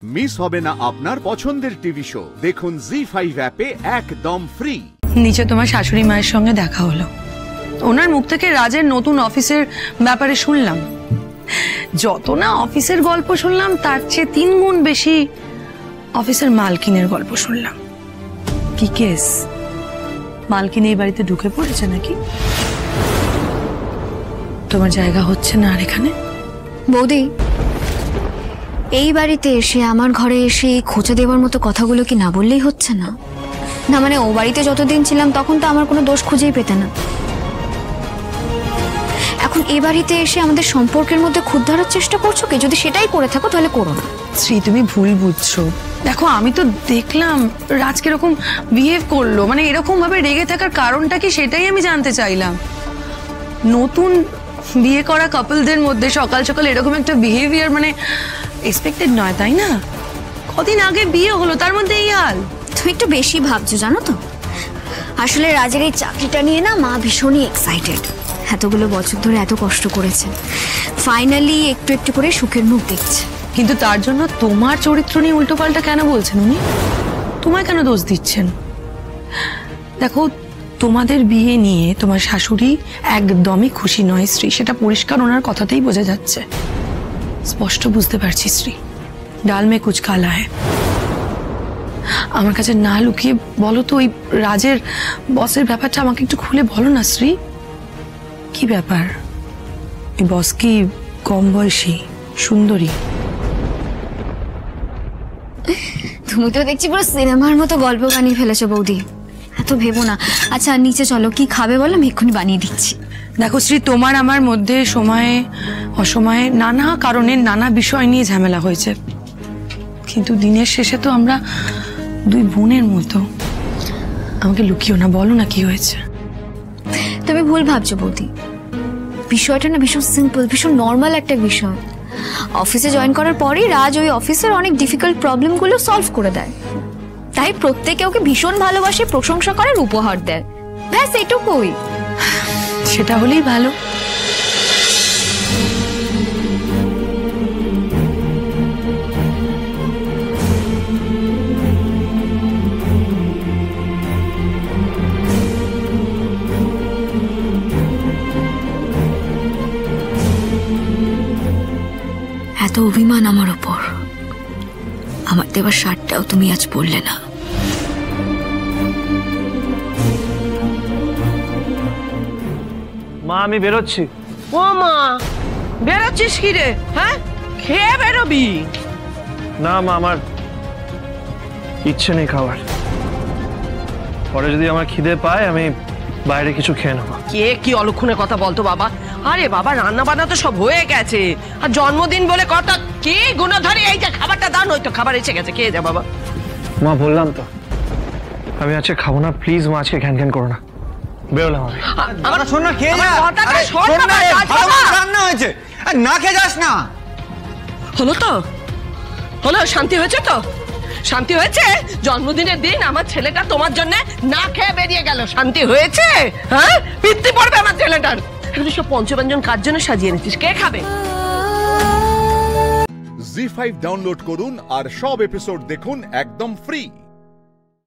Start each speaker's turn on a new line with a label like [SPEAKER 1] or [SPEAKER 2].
[SPEAKER 1] Miss হবে না আপনার পছন্দের টিভি শো। দেখুন জি5 অ্যাপে একদম ফ্রি।
[SPEAKER 2] নিচে তোমার শাশুড়ি মায়ের সঙ্গে দেখা হলো, ওনার মুখ থেকে রাজের নতুন অফিসের ব্যাপারে শুনলাম। যত না অফিসের গল্প শুনলাম তার চেয়ে 3 গুণ বেশি অফিসের মালকিনের গল্প শুনলাম। কি কেস, মালকিন এই বাড়িতে ঢুকে পড়েছে নাকি? তোমার জায়গা হচ্ছে না আর এখানে?
[SPEAKER 3] বৌদি, এই বাড়িতে এসে আমার ঘরে এসে খোঁচা দেওয়ার মতো কথাগুলো কি না বললেই হচ্ছে না? না মানে ও বাড়িতে যতদিন ছিলাম তখন তো আমার কোনো দোষ খুঁজেই পেতে না। এখন এ বাড়িতে এসে আমাদের সম্পর্কের মধ্যে খুঁত ধরার চেষ্টা করছো কি? যদি সেটাই করে থাকো তাহলে করো না।
[SPEAKER 2] শ্রী, তুমি ভুল বুঝছো। দেখো, আমি তো দেখলাম রাজ কিরকম বিহেভ করলো, মানে এরকম ভাবে রেগে থাকার কারণটা কি সেটাই আমি জানতে চাইলাম। নতুন বিয়ে করা কাপলদের মধ্যে সকাল সকাল এরকম একটা বিহেভিয়ার মানে এক্সপেক্টেড নয়, তাই না? কদিন আগে বিয়ে হলো, তার মধ্যে এই হাল।
[SPEAKER 3] তুমি একটু বেশি ভাবছো জানো তো। আসলে রাজের এই চাকরিটা নিয়ে না মা ভীষণই এক্সাইটেড। এতগুলো বছর ধরে এত কষ্ট করেছে, ফাইনালি একটু একটু করে সুখের মুখ দেখছে।
[SPEAKER 2] কিন্তু তার জন্য তোমার চরিত্র নিয়ে উল্টোপাল্টা কেন বলছেন উনি? তোমায় কেন দোষ দিচ্ছেন? দেখো, তোমাদের বিয়ে নিয়ে তোমার শাশুড়ি একদমই খুশি নয় শ্রী, সেটা পরিষ্কার ওনার কথাতেই বোঝা যাচ্ছে। স্পষ্ট বুঝতে পারছি শ্রী, ডাল মে কুছ কালা হ্যায়। আমার কাছে না লুকিয়ে বলো তো, ওই রাজের বসের ব্যাপারটা আমাকে একটু খুলে বলো না শ্রী। কি ব্যাপার? এই বস কি কম বয়সী, সুন্দরী?
[SPEAKER 3] তুমি তো দেখছি পুরো সিনেমার মতো গল্প বানিয়ে ফেলেছো বৌদি। এত ভেবো না। আচ্ছা নিচে চলো, কি খাবে বলো, আমি এক্ষুনি বানিয়ে দিচ্ছি।
[SPEAKER 2] দেখো শ্রী, তোমার আমার মধ্যে সময়ে অসময়ে নানা কারণে নানা বিষয় নিয়ে ঝামেলা হয়েছে, কিন্তু দিনের শেষে তো আমরা 2 বোনের মতো। আমাকে লুকিও না, বলো না কি হয়েছে।
[SPEAKER 3] তুমি ভুল ভাবছো বৌদি। বিষয়টা না ভীষণ সিম্পল, ভীষণ নর্মাল একটা বিষয়। অফিসে জয়েন করার পরেই রাজ ওই অফিসের অনেক ডিফিকাল্ট প্রবলেমগুলো সলভ করে দেয়। তাই প্রত্যেকে ওকে ভীষণ ভালোবাসে, প্রশংসা করার উপহার দেয়। ব্যাস এটুকুই।
[SPEAKER 2] সেটা হলেই ভালো।
[SPEAKER 3] এত অভিমান আমার ওপর, আমার দেওয়ার শার্টটাও তুমি আজ পরলে না।
[SPEAKER 4] মা, আমি বেরোচ্ছি।
[SPEAKER 5] ও মা, বেরোচ্ছিস কি রে? হ্যাঁ, খেয়ে বেরোবি?
[SPEAKER 4] না মা, আমার ইচ্ছে নেই খাবার। পরে যদি আমার খিদে পায় আমি বাইরে কিছু খেয়ে নেবো।
[SPEAKER 5] কে কি অলক্ষণের কথা বলতো বাবা? আরে বাবা, রান্না বান্না তো সব হয়ে গেছে, আর জন্মদিন বলে কথা। কি গুণধরী, এই যে খাবারটা দাও, নয়তো খাবার এসে গেছে, খেয়ে যা বাবা।
[SPEAKER 4] মা, বললাম তো আমি আজকে খাবো না। প্লিজ মা, আজকে ঘ্যান ঘ্যান করো না। বেরোলাম আমি।
[SPEAKER 5] আমার
[SPEAKER 6] শোন না, খেয়ে যা।
[SPEAKER 5] কথাটা শোন না,
[SPEAKER 6] রান্না হয়েছে, না খেয়ে যাস না।
[SPEAKER 5] হলো তো, হলো, শান্তি হয়েছে তো? শান্তি হয়েছে? জন্মদিনের দিন আমার ছেলেটা তোমার জন্য না খেয়ে বেরিয়ে গেল, শান্তি হয়েছে? হ্যাঁ, পিত্তি পড়বে আমার ছেলেটার। এগুলো সব পঞ্চব্যঞ্জন কার জন্য সাজিয়ে নিচ্ছিস? কে খাবে?
[SPEAKER 1] জি5 ডাউনলোড করুন আর সব এপিসোড দেখুন একদম ফ্রি।